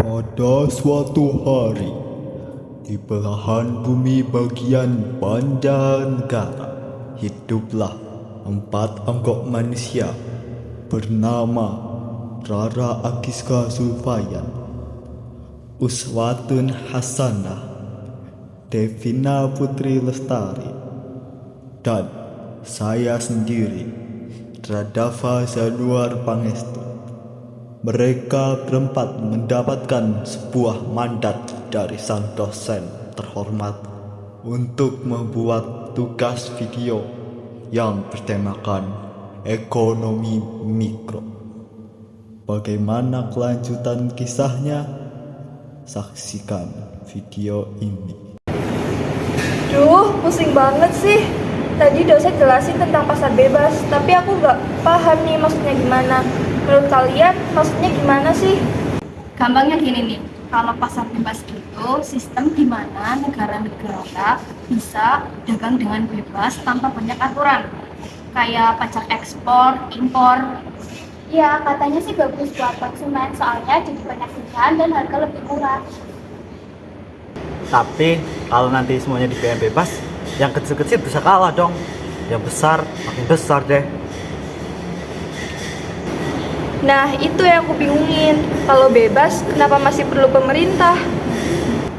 Pada suatu hari, di belahan bumi bagian Banjarnegara, hiduplah 4 manusia bernama Rara Agiska Zulfayan, Uswatun Hasanah, Devina Putri Lestari, dan saya sendiri, Radava Zanuar Pangestu. Mereka berempat mendapatkan sebuah mandat dari sang dosen terhormat untuk membuat tugas video yang bertemakan ekonomi mikro. Bagaimana kelanjutan kisahnya? Saksikan video ini. Duh, pusing banget sih. Tadi dosen jelasin tentang pasar bebas, tapi aku nggak paham nih maksudnya gimana. Menurut kalian, maksudnya gimana sih? Gampangnya gini nih, kalau pasar bebas itu sistem di mana negara-negara bisa dagang dengan bebas tanpa banyak aturan, kayak pajak ekspor, impor. Ya, katanya sih bagus buat konsumen, soalnya jadi banyak pilihan dan harga lebih murah. Tapi kalau nanti semuanya dibiayain bebas, yang kecil-kecil bisa kalah dong. Yang besar makin besar deh. Nah, itu yang aku bingungin. Kalau bebas, kenapa masih perlu pemerintah?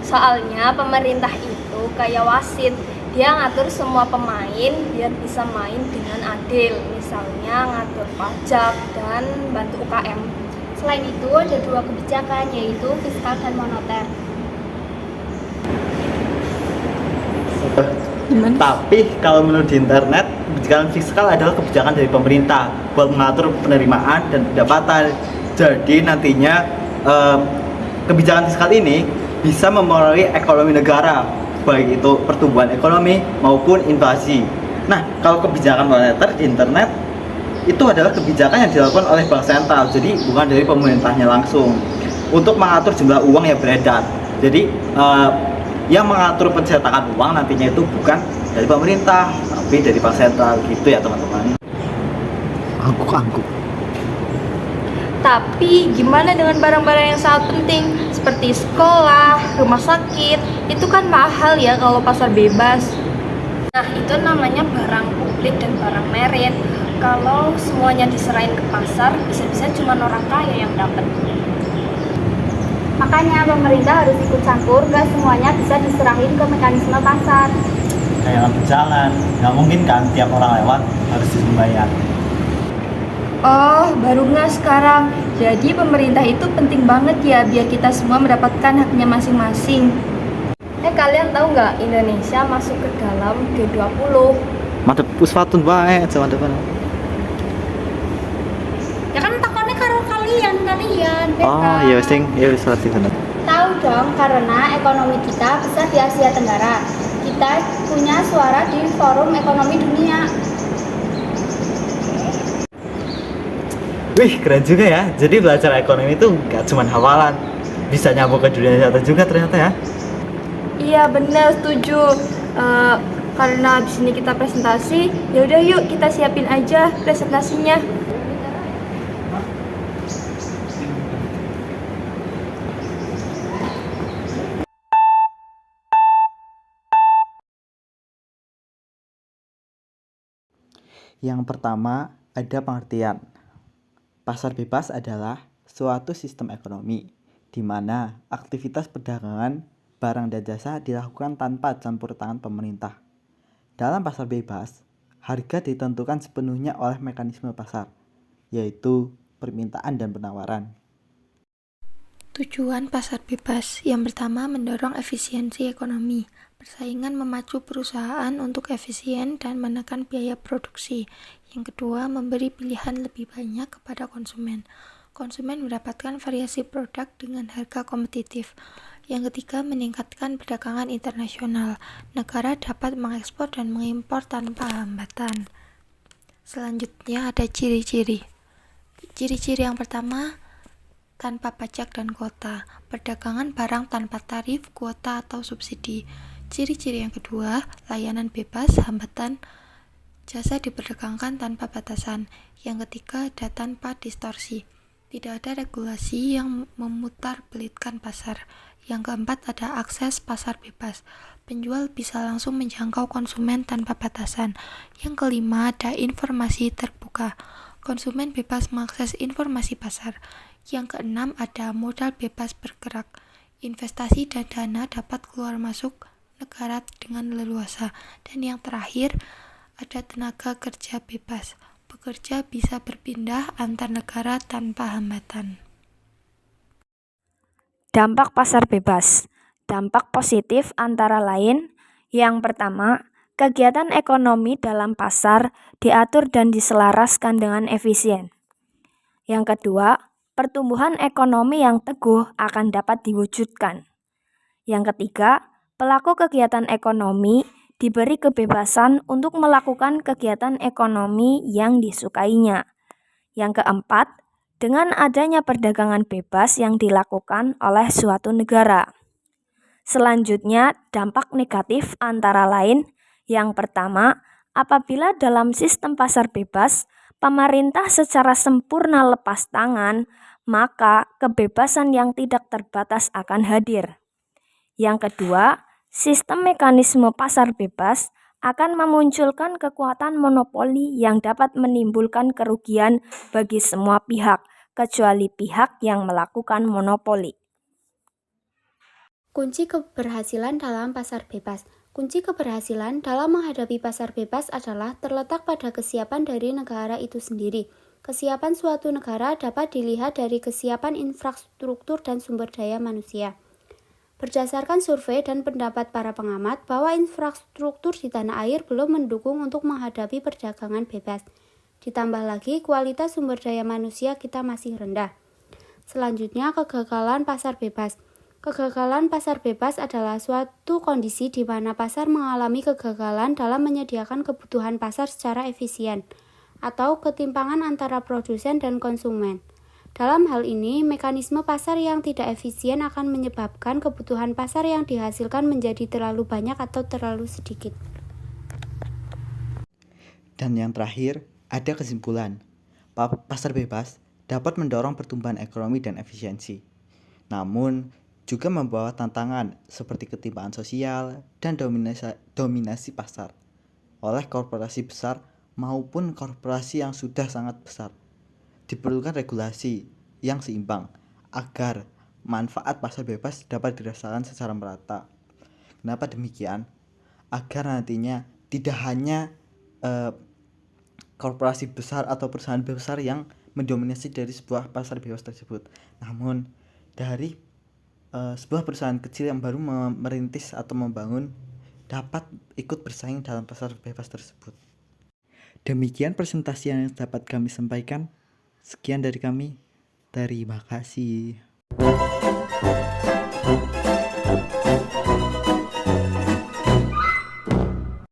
Soalnya pemerintah itu kayak wasit, dia ngatur semua pemain biar bisa main dengan adil, misalnya ngatur pajak dan bantu UKM. Selain itu, ada 2 kebijakan, yaitu fiskal dan moneter. Tapi kalau menurut di internet, kebijakan fiskal adalah kebijakan dari pemerintah buat mengatur penerimaan dan pendapatan. Jadi nantinya kebijakan fiskal ini bisa mempengaruhi ekonomi negara, baik itu pertumbuhan ekonomi maupun inflasi. Nah, kalau kebijakan moneter di internet itu adalah kebijakan yang dilakukan oleh bank sentral, jadi bukan dari pemerintahnya langsung, untuk mengatur jumlah uang yang beredar. Jadi yang mengatur pencetakan uang nantinya itu bukan dari pemerintah, tapi dari bank sentral gitu ya teman-teman. Angguk-angguk. Tapi gimana dengan barang-barang yang sangat penting seperti sekolah, rumah sakit? Itu kan mahal ya kalau pasar bebas. Nah, itu namanya barang publik dan barang merit. Kalau semuanya diserahin ke pasar, bisa-bisa cuma orang kaya yang dapat. Makanya pemerintah harus ikut campur, gak semuanya bisa diserahin ke mekanisme pasar. Kayak lampu jalan, nggak mungkin kan tiap orang lewat harus dibayar. Oh, baru nggak sekarang. Jadi pemerintah itu penting banget ya biar kita semua mendapatkan haknya masing-masing. Kalian tahu nggak Indonesia masuk ke dalam G20? Madep uswatun bae sama depan. Ya kan takutnya karo kalian, Oh, iya sing, iya wis ngerti bener. Tahu dong, karena ekonomi kita besar di Asia Tenggara. Kita punya suara di Forum Ekonomi Dunia. Wih, keren juga ya. Jadi belajar ekonomi itu nggak cuma hafalan, bisa nyambung ke dunia nyata juga ternyata ya. Iya benar, setuju. Karena di sini kita presentasi, ya udah yuk kita siapin aja presentasinya. Yang pertama, ada pengertian. Pasar bebas adalah suatu sistem ekonomi di mana aktivitas perdagangan barang dan jasa dilakukan tanpa campur tangan pemerintah. Dalam pasar bebas, harga ditentukan sepenuhnya oleh mekanisme pasar, yaitu permintaan dan penawaran. Tujuan pasar bebas yang pertama mendorong efisiensi ekonomi. Persaingan memacu perusahaan untuk efisien dan menekan biaya produksi. Yang kedua, memberi pilihan lebih banyak kepada konsumen. Konsumen mendapatkan variasi produk dengan harga kompetitif. Yang ketiga, meningkatkan perdagangan internasional. Negara dapat mengekspor dan mengimpor tanpa hambatan. Selanjutnya ada ciri-ciri. Ciri-ciri yang pertama, tanpa pajak dan kuota, perdagangan barang tanpa tarif, kuota, atau subsidi. Ciri-ciri yang kedua, layanan bebas, hambatan, jasa diperdagangkan tanpa batasan. Yang ketiga, ada tanpa distorsi. Tidak ada regulasi yang memutarbelitkan pasar. Yang keempat ada akses pasar bebas. Penjual bisa langsung menjangkau konsumen tanpa batasan. Yang kelima ada informasi terbuka. Konsumen bebas mengakses informasi pasar. Yang keenam ada modal bebas bergerak. Investasi dan dana dapat keluar masuk negara dengan leluasa. Dan yang terakhir ada tenaga kerja bebas. Pekerja bisa berpindah antar negara tanpa hambatan. Dampak pasar bebas. Dampak positif antara lain, yang pertama, kegiatan ekonomi dalam pasar diatur dan diselaraskan dengan efisien. Yang kedua, pertumbuhan ekonomi yang teguh akan dapat diwujudkan. Yang ketiga, pelaku kegiatan ekonomi diberi kebebasan untuk melakukan kegiatan ekonomi yang disukainya. Yang keempat, dengan adanya perdagangan bebas yang dilakukan oleh suatu negara. Selanjutnya, dampak negatif antara lain, yang pertama, apabila dalam sistem pasar bebas, pemerintah secara sempurna lepas tangan, maka kebebasan yang tidak terbatas akan hadir. Yang kedua, sistem mekanisme pasar bebas akan memunculkan kekuatan monopoli yang dapat menimbulkan kerugian bagi semua pihak, kecuali pihak yang melakukan monopoli. Kunci keberhasilan dalam pasar bebas. Kunci keberhasilan dalam menghadapi pasar bebas adalah terletak pada kesiapan dari negara itu sendiri. Kesiapan suatu negara dapat dilihat dari kesiapan infrastruktur dan sumber daya manusia. Berdasarkan survei dan pendapat para pengamat bahwa infrastruktur di tanah air belum mendukung untuk menghadapi perdagangan bebas. Ditambah lagi kualitas sumber daya manusia kita masih rendah. Selanjutnya, kegagalan pasar bebas. Kegagalan pasar bebas adalah suatu kondisi di mana pasar mengalami kegagalan dalam menyediakan kebutuhan pasar secara efisien, atau ketimpangan antara produsen dan konsumen. Dalam hal ini, mekanisme pasar yang tidak efisien akan menyebabkan kebutuhan pasar yang dihasilkan menjadi terlalu banyak atau terlalu sedikit. Dan yang terakhir, ada kesimpulan. Pasar bebas dapat mendorong pertumbuhan ekonomi dan efisiensi. Namun, juga membawa tantangan seperti ketimpangan sosial dan dominasi pasar oleh korporasi besar maupun korporasi yang sudah sangat besar. Diperlukan regulasi yang seimbang agar manfaat pasar bebas dapat dirasakan secara merata. Kenapa demikian? Agar nantinya tidak hanya korporasi besar atau perusahaan besar yang mendominasi dari sebuah pasar bebas tersebut, namun dari sebuah perusahaan kecil yang baru merintis atau membangun dapat ikut bersaing dalam pasar bebas tersebut. Demikian presentasi yang dapat kami sampaikan. Sekian dari kami. Terima kasih.